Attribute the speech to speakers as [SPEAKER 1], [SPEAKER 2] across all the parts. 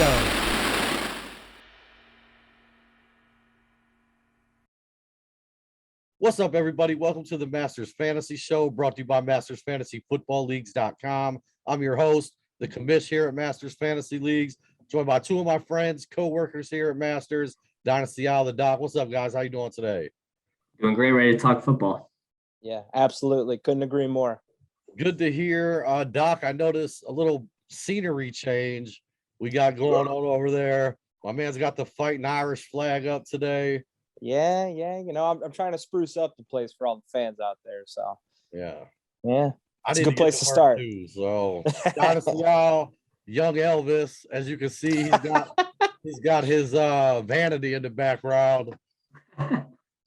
[SPEAKER 1] go. What's up, everybody? Welcome to the Masters Fantasy Show, brought to you by MastersFantasyFootballLeagues.com. I'm your host, the Commish here at Masters Fantasy Leagues, joined by two of my friends, co-workers here at Masters, Dynasty Owl, the Doc. What's up, guys? How you doing today?
[SPEAKER 2] Doing great. Ready to talk football.
[SPEAKER 3] Yeah, absolutely. Couldn't agree more.
[SPEAKER 1] Good to hear. Doc, I noticed a little scenery change we got going on over there. My man's got the fighting Irish flag up today.
[SPEAKER 3] Yeah. You know, I'm trying to spruce up the place for all the fans out there. So
[SPEAKER 1] Yeah.
[SPEAKER 3] It's a good place to start.
[SPEAKER 1] Too, so Dynasty Owl, young Elvis, as you can see, he's got his vanity in the background.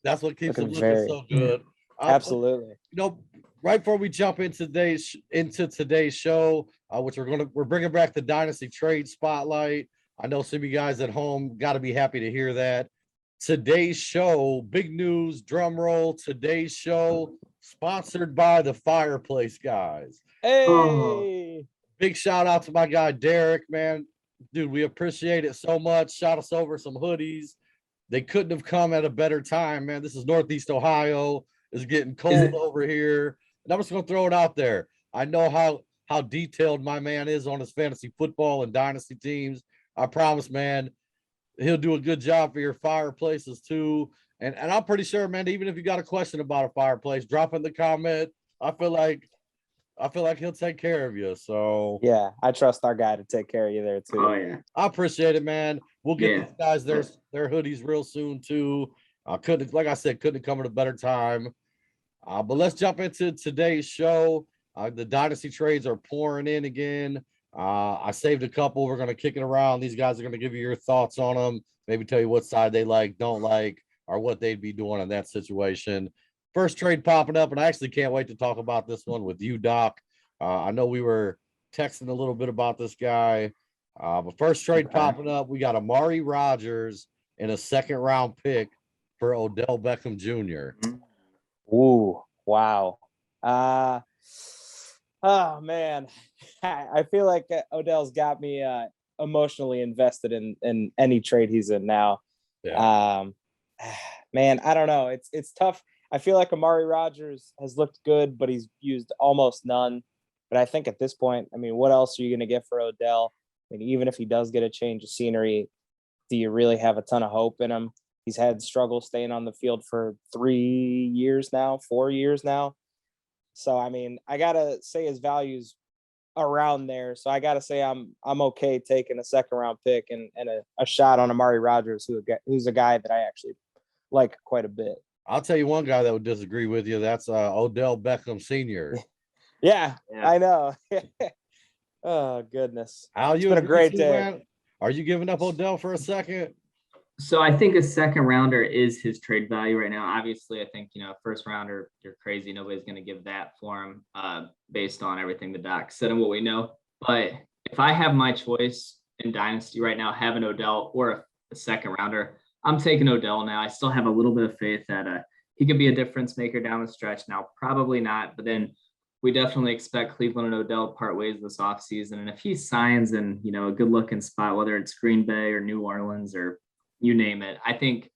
[SPEAKER 1] That's what keeps him looking so good.
[SPEAKER 3] Absolutely.
[SPEAKER 1] You know, right before we jump into today's show, which we're bringing back the Dynasty Trade Spotlight. I know some of you guys at home got to be happy to hear that. Today's show, big news, drum roll. Today's show, sponsored by the Fireplace Guys.
[SPEAKER 3] Hey,
[SPEAKER 1] big shout out to my guy Derek, man. Dude, we appreciate it so much. Shot us over some hoodies. They couldn't have come at a better time, man. This is Northeast Ohio. It's getting cold over here. And I'm just gonna throw it out there. I know how detailed my man is on his fantasy football and dynasty teams. I promise, man, he'll do a good job for your fireplaces too. And I'm pretty sure, man, even if you got a question about a fireplace, drop in the comment. I feel like he'll take care of you. So
[SPEAKER 3] yeah, I trust our guy to take care of you there too.
[SPEAKER 2] Oh yeah,
[SPEAKER 1] I appreciate it, man. We'll get these guys their hoodies real soon too. Couldn't come at a better time. But let's jump into today's show. The dynasty trades are pouring in again. I saved a couple. We're going to kick it around. These guys are going to give you your thoughts on them, maybe tell you what side they like, don't like, or what they'd be doing in that situation. First trade popping up, and I actually can't wait to talk about this one with you, Doc. I know we were texting a little bit about this guy. But first trade popping up, we got Amari Rogers and a second-round pick for Odell Beckham Jr.
[SPEAKER 3] Ooh, wow. Oh man, I feel like Odell's got me emotionally invested in any trade he's in now.
[SPEAKER 1] Yeah.
[SPEAKER 3] Man, I don't know. It's tough. I feel like Amari Rogers has looked good, but he's used almost none. But I think at this point, I mean, what else are you going to get for Odell? I mean, even if he does get a change of scenery, do you really have a ton of hope in him? He's had struggles staying on the field for 4 years now. So, I mean, I got to say his value's around there. So I got to say I'm okay taking a second round pick and a shot on Amari Rogers, who's a guy that I actually like quite a bit.
[SPEAKER 1] I'll tell you one guy that would disagree with you. That's Odell Beckham Sr.
[SPEAKER 3] Yeah, I know. Oh, goodness.
[SPEAKER 1] It's been a great day. Man? Are you giving up Odell for a second?
[SPEAKER 2] So I think a second rounder is his trade value right now. Obviously, I think, first rounder, you're crazy. Nobody's going to give that for him based on everything the doc said and what we know. But if I have my choice in Dynasty right now, having Odell or a second rounder, I'm taking Odell now. I still have a little bit of faith that he could be a difference maker down the stretch. Now, probably not, but then we definitely expect Cleveland and Odell to part ways this offseason. And if he signs in, a good looking spot, whether it's Green Bay or New Orleans or you name it, I think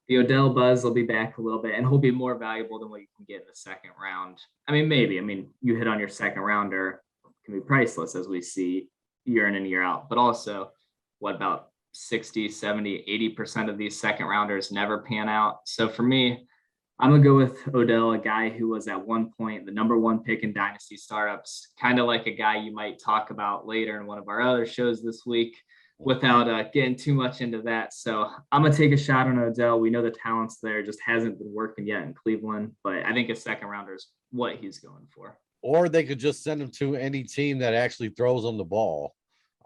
[SPEAKER 2] the Odell buzz will be back a little bit and he'll be more valuable than what you can get in the second round. I mean, maybe. I mean, you hit on your second rounder, can be priceless as we see year in and year out. But also, what about 60, 70, 80% of these second rounders never pan out? So for me, I'm going to go with Odell, a guy who was at one point the number one pick in Dynasty startups, kind of like a guy you might talk about later in one of our other shows this week without getting too much into that. So I'm going to take a shot on Odell. We know the talent's there, just hasn't been working yet in Cleveland, but I think a second rounder is what he's going for.
[SPEAKER 1] Or they could just send him to any team that actually throws him the ball.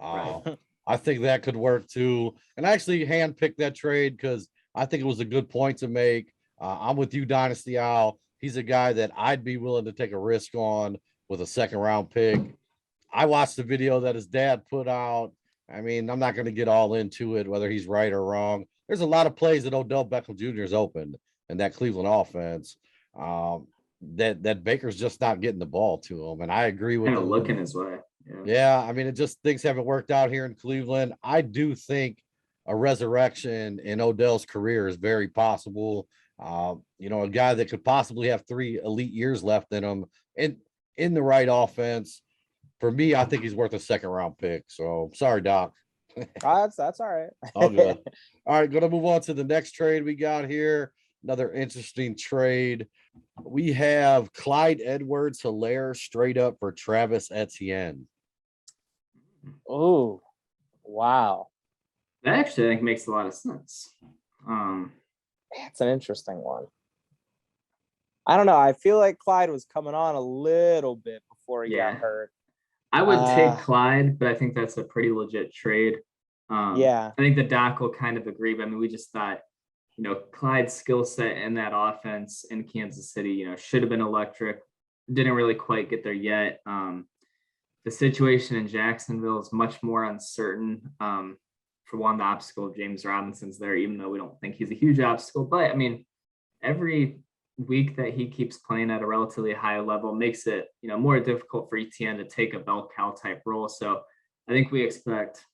[SPEAKER 2] Right.
[SPEAKER 1] I think that could work too. And I actually handpicked that trade because I think it was a good point to make. I'm with you, Dynasty Owl. He's a guy that I'd be willing to take a risk on with a second round pick. I watched the video that his dad put out. I mean, I'm not going to get all into it, whether he's right or wrong. There's a lot of plays that Odell Beckham Jr. has opened in that Cleveland offense that Baker's just not getting the ball to him. And I agree with
[SPEAKER 2] looking his way.
[SPEAKER 1] Yeah, I mean, it just things haven't worked out here in Cleveland. I do think a resurrection in Odell's career is very possible. A guy that could possibly have 3 elite years left in him in the right offense. For me, I think he's worth a second round pick. So sorry, Doc.
[SPEAKER 3] That's all right.
[SPEAKER 1] All good. All right, gonna move on to the next trade we got here. Another interesting trade. We have Clyde Edwards-Helaire straight up for Travis Etienne.
[SPEAKER 3] Oh, wow.
[SPEAKER 2] That actually, I think, makes a lot of sense.
[SPEAKER 3] That's an interesting one. I don't know. I feel like Clyde was coming on a little bit before he got hurt.
[SPEAKER 2] I would take Clyde, but I think that's a pretty legit trade. I think the doc will kind of agree. But I mean, we just thought, Clyde's skill set in that offense in Kansas City, should have been electric. Didn't really quite get there yet. The situation in Jacksonville is much more uncertain. For one, the obstacle of James Robinson's there, even though we don't think he's a huge obstacle. But I mean, every week that he keeps playing at a relatively high level makes it, more difficult for Etienne to take a bell cow type role. So I think we expect,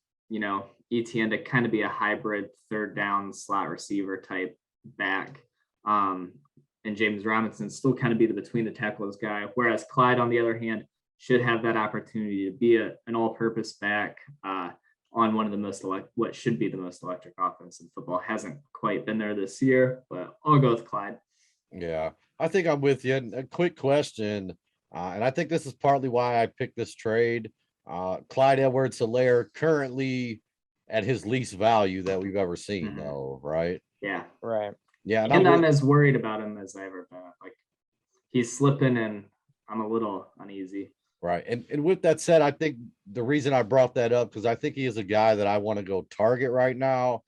[SPEAKER 2] Etienne to kind of be a hybrid third down slot receiver type back. And James Robinson still kind of be the between the tackles guy. Whereas Clyde, on the other hand, should have that opportunity to be an all-purpose back on one of the what should be the most electric offense in football. Hasn't quite been there this year, but I'll go with Clyde.
[SPEAKER 1] Yeah, I think I'm with you. And a quick question, and I think this is partly why I picked this trade. Clyde Edwards-Helaire currently at his least value that we've ever seen, though, right?
[SPEAKER 2] Yeah,
[SPEAKER 3] right.
[SPEAKER 1] Yeah,
[SPEAKER 2] and I'm as worried about him as I ever been. Like, he's slipping, and I'm a little uneasy.
[SPEAKER 1] Right, and with that said, I think the reason I brought that up because I think he is a guy that I want to go target right now,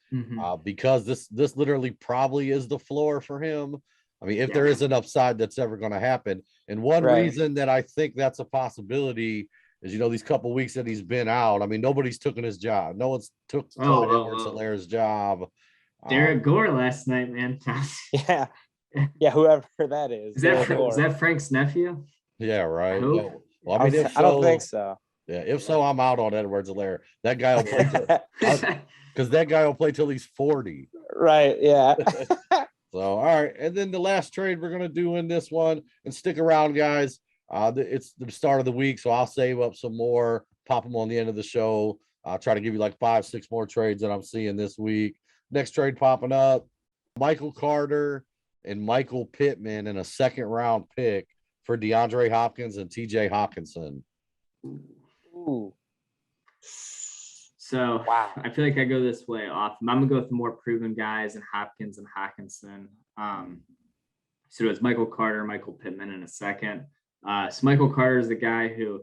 [SPEAKER 1] because this literally probably is the floor for him. I mean, if there is an upside that's ever going to happen. And one reason that I think that's a possibility is, these couple weeks that he's been out, I mean, nobody's taken his job. No one's took Clyde Edwards-Helaire's job.
[SPEAKER 2] Derek Gore last night, man.
[SPEAKER 3] Yeah, whoever that is.
[SPEAKER 2] Is that Frank's nephew?
[SPEAKER 1] Yeah, right.
[SPEAKER 2] Well,
[SPEAKER 1] I mean,
[SPEAKER 3] I don't think so.
[SPEAKER 1] Yeah, if so, I'm out on Edwards-Helaire. That guy will play because that guy will play till he's 40.
[SPEAKER 3] Right. Yeah.
[SPEAKER 1] So, all right. And then the last trade we're going to do in this one, and stick around, guys. It's the start of the week, so I'll save up some more, pop them on the end of the show. I'll try to give you like 5-6 more trades that I'm seeing this week. Next trade popping up, Michael Carter and Michael Pittman in a second-round pick for DeAndre Hopkins and TJ Hawkinson.
[SPEAKER 3] Ooh.
[SPEAKER 2] So I feel like I go this way often. I'm gonna go with the more proven guys and Hopkins and Hawkinson. So it's Michael Carter, Michael Pittman in a second. So Michael Carter is the guy who,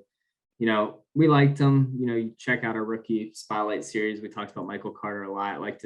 [SPEAKER 2] we liked him. You check out our rookie spotlight series. We talked about Michael Carter a lot. Liked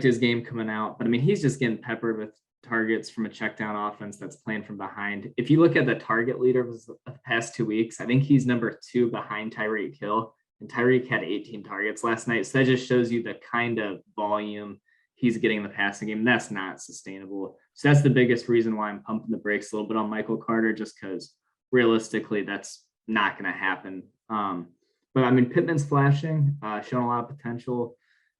[SPEAKER 2] his game coming out, but I mean, he's just getting peppered with targets from a check down offense that's playing from behind. If you look at the target leader of the past 2 weeks, I think he's number 2 behind Tyreek Hill. And Tyreek had 18 targets last night. So that just shows you the kind of volume he's getting in the passing game. That's not sustainable. So that's the biggest reason why I'm pumping the brakes a little bit on Michael Carter, just because realistically that's not going to happen. But I mean, Pittman's flashing, showing a lot of potential,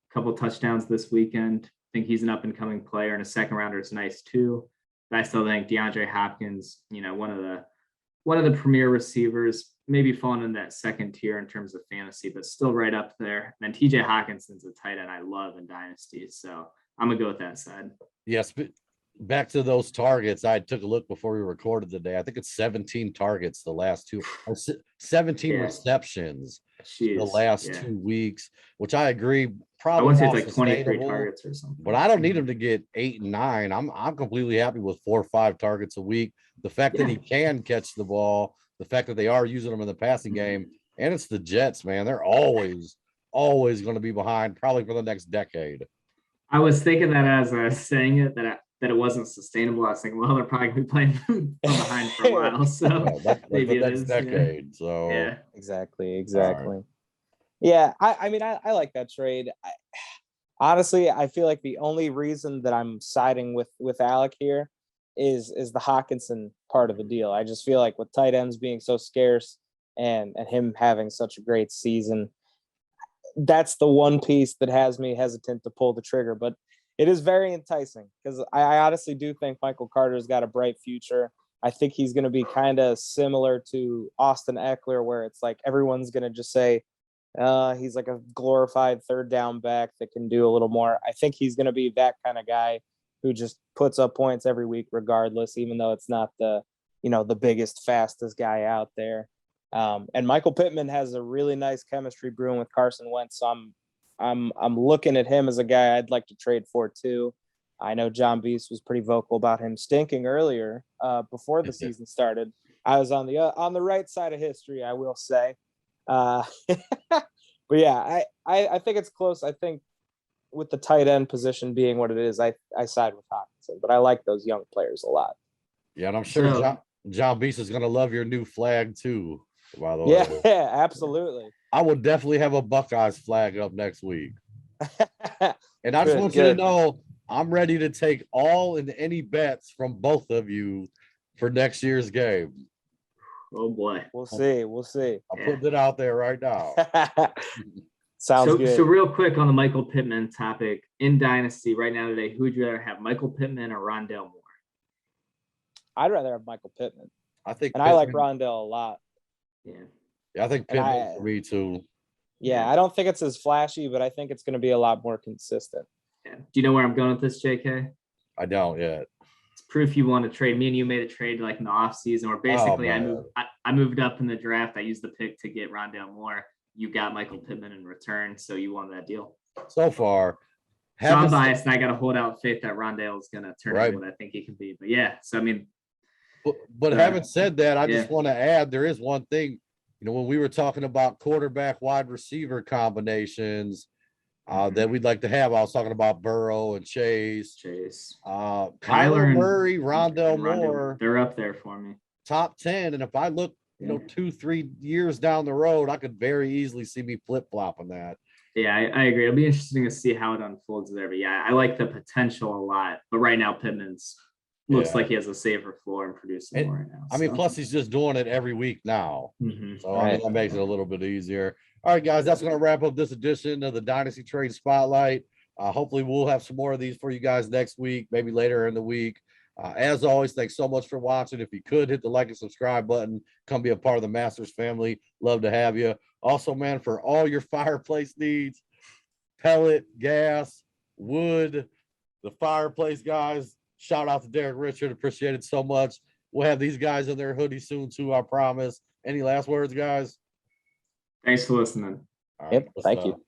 [SPEAKER 2] a couple touchdowns this weekend. I think he's an up and coming player, and a second rounder is nice too. But I still think DeAndre Hopkins, one of the premier receivers, maybe falling in that second tier in terms of fantasy, but still right up there. And then TJ Hawkinson's a tight end I love in Dynasty. So I'm going to go with that side.
[SPEAKER 1] Yes. But back to those targets, I took a look before we recorded today. I think it's 17 targets the last 17 receptions the last 2 weeks, which I agree. Probably
[SPEAKER 2] I want to say it's like 23 targets or something.
[SPEAKER 1] But I don't need him to get 8 and 9. I'm completely happy with 4 or 5 targets a week. The fact that he can catch the ball, the fact that they are using him in the passing game, and it's the Jets, man. They're always going to be behind, probably for the next decade.
[SPEAKER 2] I was thinking that as I was saying it, that it wasn't sustainable. I was thinking, well, they're probably going to be playing from behind for a while. So
[SPEAKER 1] that's maybe the next decade. Yeah. So
[SPEAKER 3] yeah, exactly. Right. Yeah, I mean, I like that trade. Honestly, I feel like the only reason that I'm siding with Alec here is the Hawkinson part of the deal. I just feel like with tight ends being so scarce, and him having such a great season. That's the one piece that has me hesitant to pull the trigger, but it is very enticing because I honestly do think Michael Carter's got a bright future. I think he's going to be kind of similar to Austin Eckler, where it's like everyone's going to just say he's like a glorified third down back that can do a little more. I think he's going to be that kind of guy who just puts up points every week regardless, even though it's not the biggest, fastest guy out there. And Michael Pittman has a really nice chemistry brewing with Carson Wentz. So I'm looking at him as a guy I'd like to trade for too. I know John Beast was pretty vocal about him stinking earlier before the season started. I was on the right side of history, I will say. But yeah, I think it's close. I think with the tight end position being what it is, I side with Hockenson, but I like those young players a lot.
[SPEAKER 1] Yeah, and I'm sure John Beast is going to love your new flag too, by the way.
[SPEAKER 3] Yeah, absolutely.
[SPEAKER 1] I will definitely have a Buckeyes flag up next week. And I just want you to know I'm ready to take all and any bets from both of you for next year's game.
[SPEAKER 2] Oh boy.
[SPEAKER 3] We'll see.
[SPEAKER 1] I'm putting it out there right now.
[SPEAKER 3] Sounds good.
[SPEAKER 2] So real quick on the Michael Pittman topic in Dynasty right now today, who would you rather have, Michael Pittman or Rondale Moore?
[SPEAKER 3] I'd rather have Michael Pittman.
[SPEAKER 1] I think,
[SPEAKER 3] and I like Rondale a lot.
[SPEAKER 1] Yeah, I think Pittman for me too.
[SPEAKER 3] Yeah, I don't think it's as flashy, but I think it's going to be a lot more consistent.
[SPEAKER 2] Yeah. Do you know where I'm going with this, JK?
[SPEAKER 1] I don't yet.
[SPEAKER 2] It's proof you want to trade. Me and you made a trade like in the offseason where basically I moved up in the draft. I used the pick to get Rondale Moore. You got Michael Pittman in return, so you won that deal.
[SPEAKER 1] So far.
[SPEAKER 2] So I'm biased, and I got to hold out faith that Rondale is going to turn into what I think he can be. But yeah, so I mean.
[SPEAKER 1] But having said that, I just want to add, there is one thing, when we were talking about quarterback wide receiver combinations that we'd like to have, I was talking about Burrow and Chase. Kyler Murray, Rondale Moore.
[SPEAKER 2] They're up there for me.
[SPEAKER 1] Top 10. And if I look, 2-3 years down the road, I could very easily see me flip-flopping that.
[SPEAKER 2] Yeah, I agree. It'll be interesting to see how it unfolds there. But yeah, I like the potential a lot. But right now, Pittman's looks like he has a safer floor and producing more right now.
[SPEAKER 1] I mean, plus he's just doing it every week now. So I mean, that makes it a little bit easier. All right, guys, that's going to wrap up this edition of the Dynasty Trade Spotlight. Hopefully we'll have some more of these for you guys next week, maybe later in the week. As always, thanks so much for watching. If you could hit the like and subscribe button, come be a part of the Masters family. Love to have you. Also, man, for all your fireplace needs, pellet, gas, wood, the fireplace guys, shout out to Derek Richard. Appreciate it so much. We'll have these guys in their hoodies soon too, I promise. Any last words, guys?
[SPEAKER 2] Thanks for listening.
[SPEAKER 3] Yep. Thank you.